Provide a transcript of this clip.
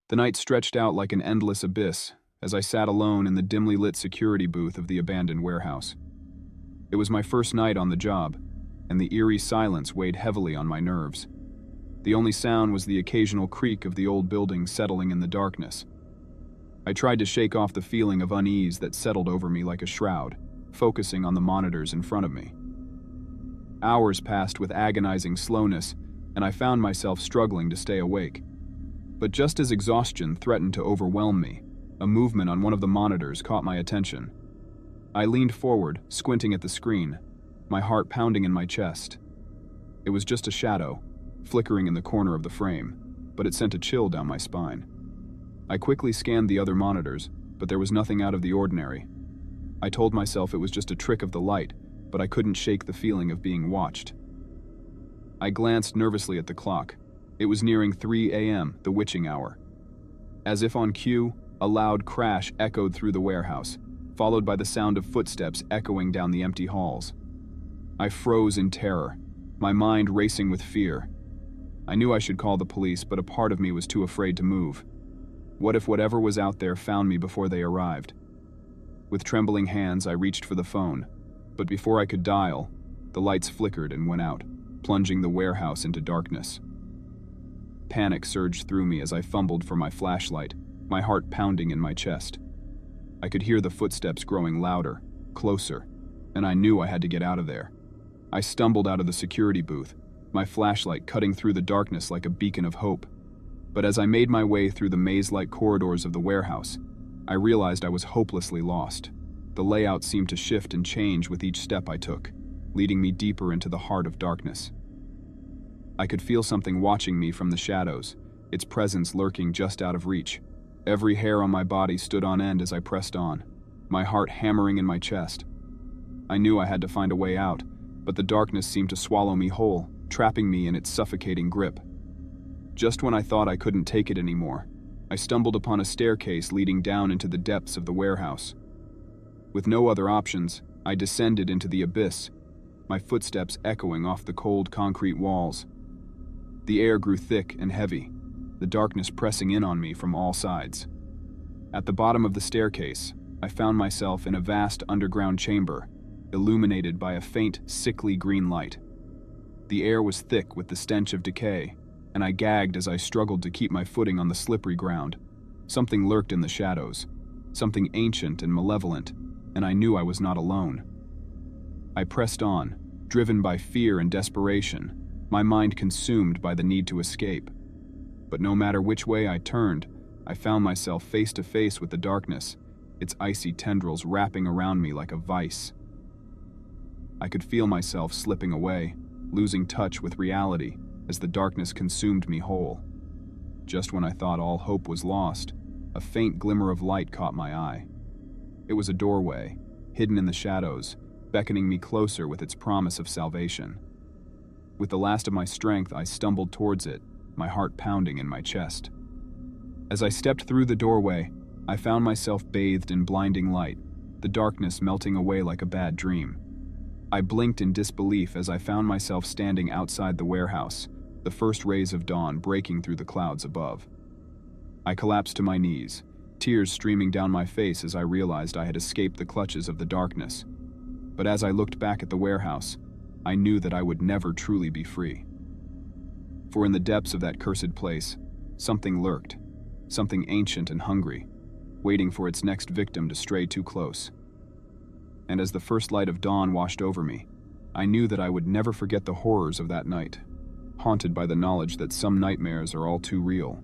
The night stretched out like an endless abyss as I sat alone in the dimly lit security booth of the abandoned warehouse. It was my first night on the job, and the eerie silence weighed heavily on my nerves. The only sound was the occasional creak of the old building settling in the darkness. I tried to shake off the feeling of unease that settled over me like a shroud, focusing on the monitors in front of me. Hours passed with agonizing slowness, and I found myself struggling to stay awake. But just as exhaustion threatened to overwhelm me, a movement on one of the monitors caught my attention. I leaned forward, squinting at the screen, my heart pounding in my chest. It was just a shadow, flickering in the corner of the frame, but it sent a chill down my spine. I quickly scanned the other monitors, but there was nothing out of the ordinary. I told myself it was just a trick of the light, but I couldn't shake the feeling of being watched. I glanced nervously at the clock. It was nearing 3 a.m., the witching hour. As if on cue, a loud crash echoed through the warehouse, followed by the sound of footsteps echoing down the empty halls. I froze in terror, my mind racing with fear. I knew I should call the police, but a part of me was too afraid to move. What if whatever was out there found me before they arrived? With trembling hands, I reached for the phone, but before I could dial, the lights flickered and went out, plunging the warehouse into darkness. Panic surged through me as I fumbled for my flashlight, my heart pounding in my chest. I could hear the footsteps growing louder, closer, and I knew I had to get out of there. I stumbled out of the security booth, my flashlight cutting through the darkness like a beacon of hope. But as I made my way through the maze-like corridors of the warehouse, I realized I was hopelessly lost. The layout seemed to shift and change with each step I took, leading me deeper into the heart of darkness. I could feel something watching me from the shadows, its presence lurking just out of reach. Every hair on my body stood on end as I pressed on, my heart hammering in my chest. I knew I had to find a way out, but the darkness seemed to swallow me whole, trapping me in its suffocating grip. Just when I thought I couldn't take it anymore, I stumbled upon a staircase leading down into the depths of the warehouse. With no other options, I descended into the abyss, my footsteps echoing off the cold concrete walls. The air grew thick and heavy, the darkness pressing in on me from all sides. At the bottom of the staircase, I found myself in a vast underground chamber, illuminated by a faint, sickly green light. The air was thick with the stench of decay, and I gagged as I struggled to keep my footing on the slippery ground. Something lurked in the shadows, something ancient and malevolent, and I knew I was not alone. I pressed on, driven by fear and desperation, my mind consumed by the need to escape. But no matter which way I turned, I found myself face to face with the darkness, its icy tendrils wrapping around me like a vice. I could feel myself slipping away, losing touch with reality as the darkness consumed me whole. Just when I thought all hope was lost, a faint glimmer of light caught my eye. It was a doorway, hidden in the shadows, beckoning me closer with its promise of salvation. With the last of my strength, I stumbled towards it, my heart pounding in my chest. As I stepped through the doorway, I found myself bathed in blinding light, the darkness melting away like a bad dream. I blinked in disbelief as I found myself standing outside the warehouse, the first rays of dawn breaking through the clouds above. I collapsed to my knees, tears streaming down my face as I realized I had escaped the clutches of the darkness. But as I looked back at the warehouse, I knew that I would never truly be free. For in the depths of that cursed place, something lurked, something ancient and hungry, waiting for its next victim to stray too close. And as the first light of dawn washed over me, I knew that I would never forget the horrors of that night, haunted by the knowledge that some nightmares are all too real.